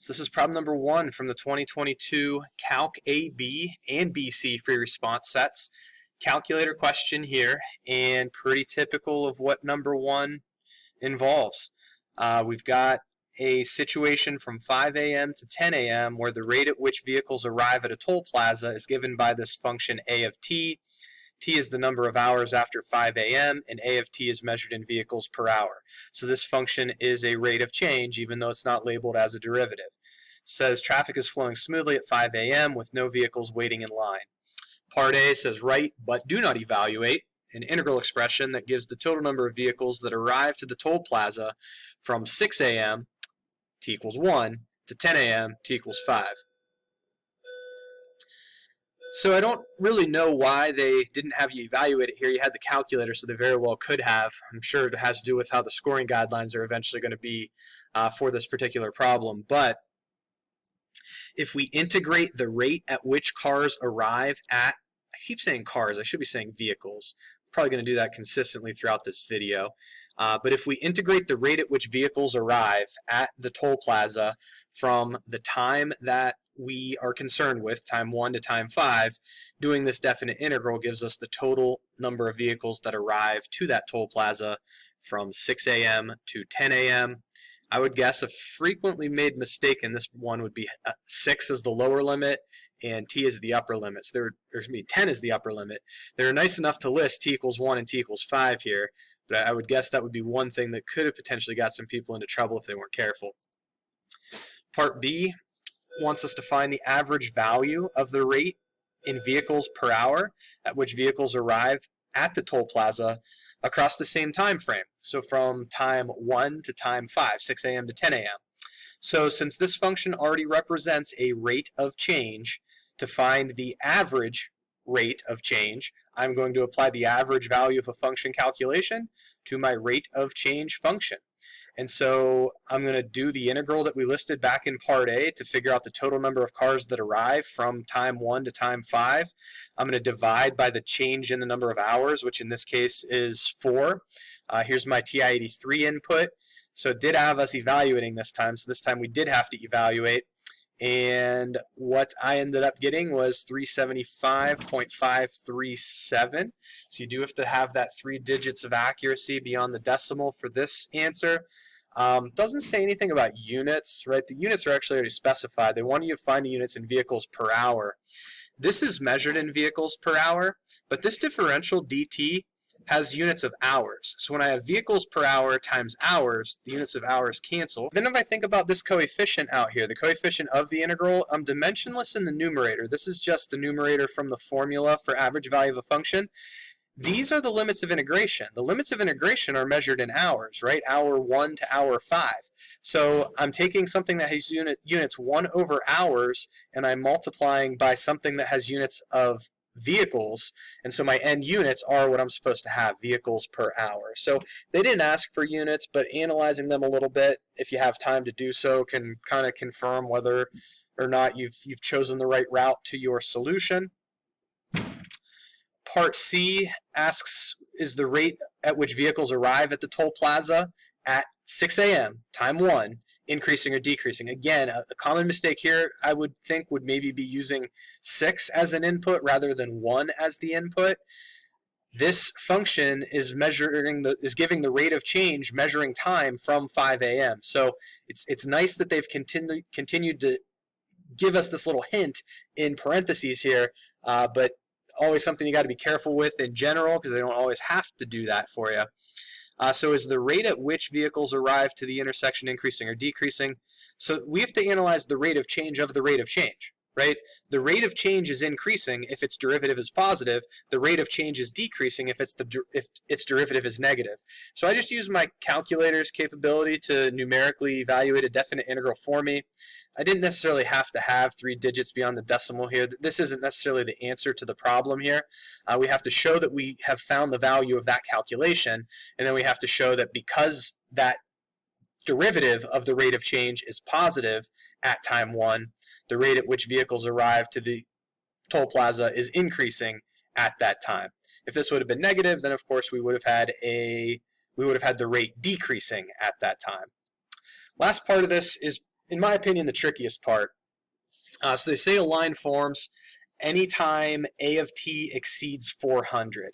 So this is problem number 1 from the 2022 Calc AB and BC free response sets. Calculator question here, and pretty typical of what number 1 involves. We've got a situation from 5 a.m. to 10 a.m. where the rate at which vehicles arrive at a toll plaza is given by this function a of t. T is the number of hours after 5 a.m., and A of t is measured in vehicles per hour. So this function is a rate of change, even though it's not labeled as a derivative. It says traffic is flowing smoothly at 5 a.m. with no vehicles waiting in line. Part A says write, but do not evaluate, an integral expression that gives the total number of vehicles that arrive to the toll plaza from 6 a.m. t equals 1 to 10 a.m. t equals 5. So I don't really know why they didn't have you evaluate it here. You had the calculator, so they very well could have. I'm sure it has to do with how the scoring guidelines are eventually going to be for this particular problem. But if we integrate the rate at which cars arrive at, I keep saying cars, I should be saying vehicles. I'm probably going to do that consistently throughout this video. But if we integrate the rate at which vehicles arrive at the toll plaza from the time that we are concerned with, time 1 to time 5, doing this definite integral gives us the total number of vehicles that arrive to that toll plaza from 6 a.m. to 10 a.m. I would guess a frequently made mistake in this one would be 6 is the lower limit and t is the upper limit. So 10 is the upper limit. They're nice enough to list t equals 1 and t equals 5 here, but I would guess that would be one thing that could have potentially got some people into trouble if they weren't careful. Part B wants us to find the average value of the rate in vehicles per hour at which vehicles arrive at the toll plaza across the same time frame. So from time 1 to time 5, 6 a.m. to 10 a.m. So since this function already represents a rate of change, to find the average rate of change, I'm going to apply the average value of a function calculation to my rate of change function. And so I'm going to do the integral that we listed back in part A to figure out the total number of cars that arrive from time 1 to time 5. I'm going to divide by the change in the number of hours, which in this case is 4. Here's my TI-83 input. So it did have us evaluating this time, so this time we did have to evaluate. And what I ended up getting was 375.537. So you do have to have that 3 digits of accuracy beyond the decimal for this answer. Doesn't say anything about units, right? The units are actually already specified. They want you to find the units in vehicles per hour. This is measured in vehicles per hour, but this differential dt has units of hours. So when I have vehicles per hour times hours, the units of hours cancel. Then if I think about this coefficient out here, the coefficient of the integral, I'm dimensionless in the numerator. This is just the numerator from the formula for average value of a function. These are the limits of integration. The limits of integration are measured in hours, right? Hour 1 to hour 5. So I'm taking something that has units 1 over hours, and I'm multiplying by something that has units of vehicles, and so my end units are what I'm supposed to have, vehicles per hour. So they didn't ask for units, but analyzing them a little bit, if you have time to do so, can kind of confirm whether or not you've chosen the right route to your solution. Part C asks, is the rate at which vehicles arrive at the toll plaza at 6 a.m., time 1, increasing or decreasing? Again, a common mistake here I would think would maybe be using 6 as an input rather than 1 as the input. This function is giving the rate of change measuring time from 5 a.m. So it's nice that they've continued to give us this little hint in parentheses here, but always something you got to be careful with in general because they don't always have to do that for you. So is the rate at which vehicles arrive to the intersection increasing or decreasing? So we have to analyze the rate of change of the rate of change, right? The rate of change is increasing if its derivative is positive. The rate of change is decreasing if its derivative is negative. So I just use my calculator's capability to numerically evaluate a definite integral for me. I didn't necessarily have to have 3 digits beyond the decimal here. This isn't necessarily the answer to the problem here. We have to show that we have found the value of that calculation, and then we have to show that because that derivative of the rate of change is positive at time 1, the rate at which vehicles arrive to the toll plaza is increasing at that time. If this would have been negative, then of course we would have had the rate decreasing at that time. Last part of this is in my opinion, the trickiest part. So they say a line forms anytime A of t exceeds 400.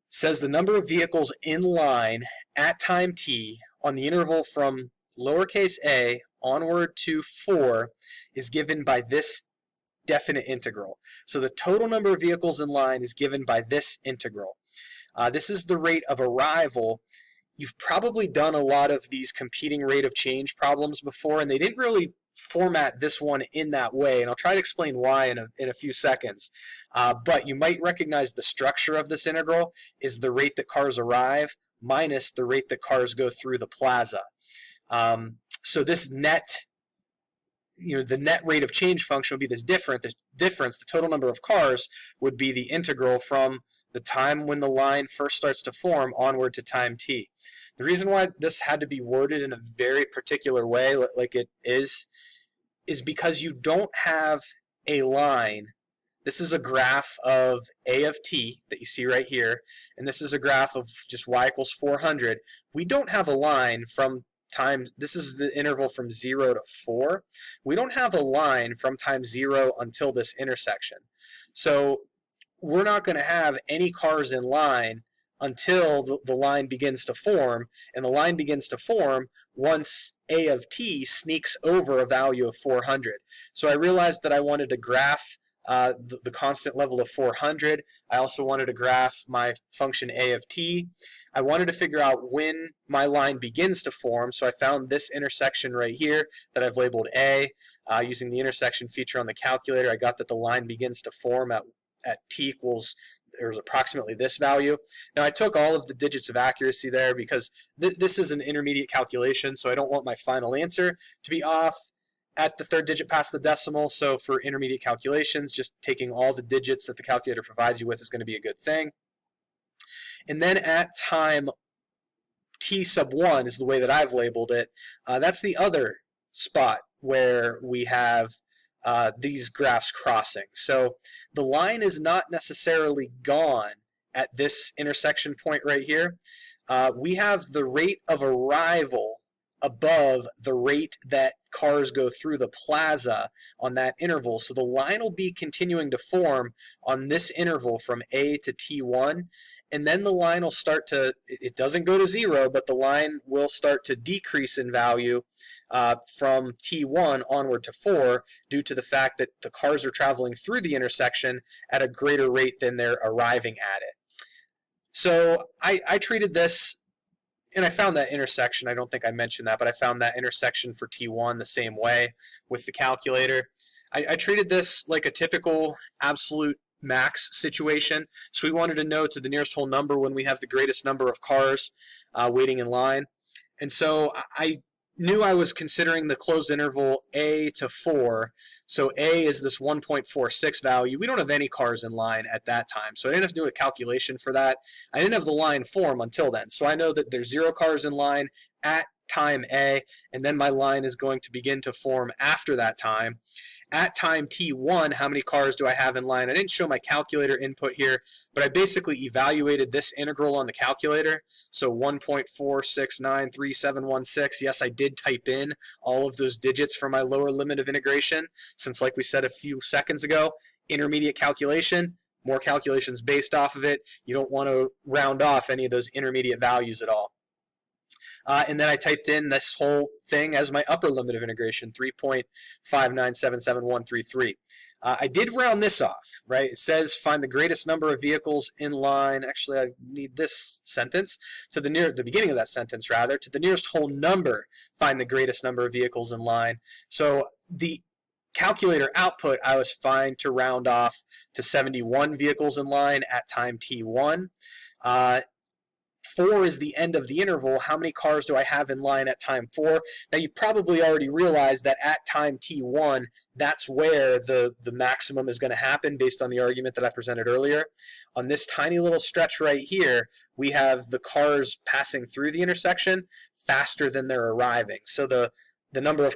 Says the number of vehicles in line at time t on the interval from lowercase a onward to 4 is given by this definite integral. So the total number of vehicles in line is given by this integral. This is the rate of arrival. You've probably done a lot of these competing rate of change problems before, and they didn't really format this one in that way, and I'll try to explain why in a few seconds. But you might recognize the structure of this integral is the rate that cars arrive minus the rate that cars go through the plaza. So this net, the net rate of change function would be this difference, the total number of cars would be the integral from the time when the line first starts to form onward to time t. The reason why this had to be worded in a very particular way, like it is because you don't have a line. This is a graph of A of t that you see right here, and this is a graph of just y equals 400. We don't have a line from time, this is the interval from 0 to 4. We don't have a line from time 0 until this intersection. So we're not going to have any cars in line until the line begins to form, and the line begins to form once A of t sneaks over a value of 400. So I realized that I wanted to graph the constant level of 400. I also wanted to graph my function A of t. I wanted to figure out when my line begins to form, so I found this intersection right here that I've labeled A. Using the intersection feature on the calculator, I got that the line begins to form at t equals, there's approximately this value. Now I took all of the digits of accuracy there because this is an intermediate calculation, so I don't want my final answer to be off at the third digit past the decimal. So for intermediate calculations, just taking all the digits that the calculator provides you with is going to be a good thing. And then at time t sub 1 is the way that I've labeled it. That's the other spot where we have these graphs crossing. So the line is not necessarily gone at this intersection point right here. We have the rate of arrival above the rate that cars go through the plaza on that interval. So the line will be continuing to form on this interval from A to T1, and then the line will start to, it doesn't go to 0, but the line will start to decrease in value from T1 onward to 4 due to the fact that the cars are traveling through the intersection at a greater rate than they're arriving at it. So I treated this, and I found that intersection, I don't think I mentioned that, but I found that intersection for T1 the same way with the calculator. I treated this like a typical absolute max situation. So we wanted to know to the nearest whole number when we have the greatest number of cars waiting in line. And so I knew I was considering the closed interval A to 4. So A is this 1.46 value. We don't have any cars in line at that time, so I didn't have to do a calculation for that. I didn't have the line form until then, so I know that there's 0 cars in line at time A, and then my line is going to begin to form after that time. At time T1, how many cars do I have in line? I didn't show my calculator input here, but I basically evaluated this integral on the calculator. So 1.4693716. Yes, I did type in all of those digits for my lower limit of integration, since like we said a few seconds ago, intermediate calculation, more calculations based off of it. You don't want to round off any of those intermediate values at all. And then I typed in this whole thing as my upper limit of integration, 3.5977133. I did round this off, right? It says find the greatest number of vehicles in line. Actually, I need this sentence to the beginning of that sentence, rather, to the nearest whole number, find the greatest number of vehicles in line. So the calculator output, I was fine to round off to 71 vehicles in line at time T1. 4 is the end of the interval. How many cars do I have in line at time 4? Now, you probably already realized that at time T1, that's where the maximum is going to happen based on the argument that I presented earlier. On this tiny little stretch right here, we have the cars passing through the intersection faster than they're arriving. So the the number of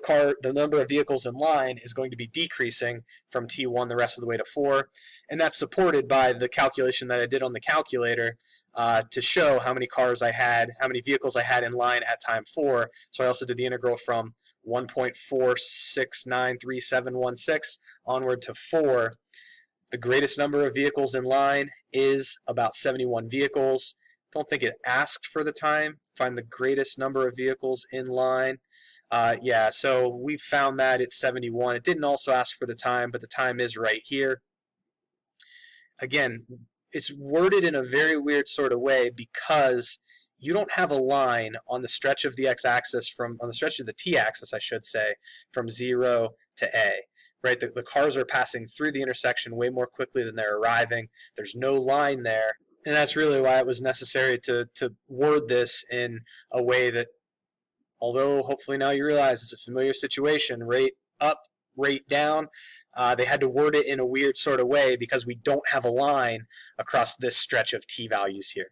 vehicles in line is going to be decreasing from T1 the rest of the way to 4, and that's supported by the calculation that I did on the calculator to show how many vehicles I had in line at time 4. So I also did the integral from 1.4693716 onward to 4. The greatest number of vehicles in line is about 71 vehicles. Don't think it asked for the time. Find the greatest number of vehicles in line. Yeah, so we found that it's 71. It didn't also ask for the time, but the time is right here. Again, it's worded in a very weird sort of way because you don't have a line on the stretch of the x-axis on the stretch of the t-axis, I should say, from 0 to A. Right, the cars are passing through the intersection way more quickly than they're arriving. There's no line there, and that's really why it was necessary to word this in a way that, although hopefully now you realize it's a familiar situation, rate up, rate down, they had to word it in a weird sort of way because we don't have a line across this stretch of t values here.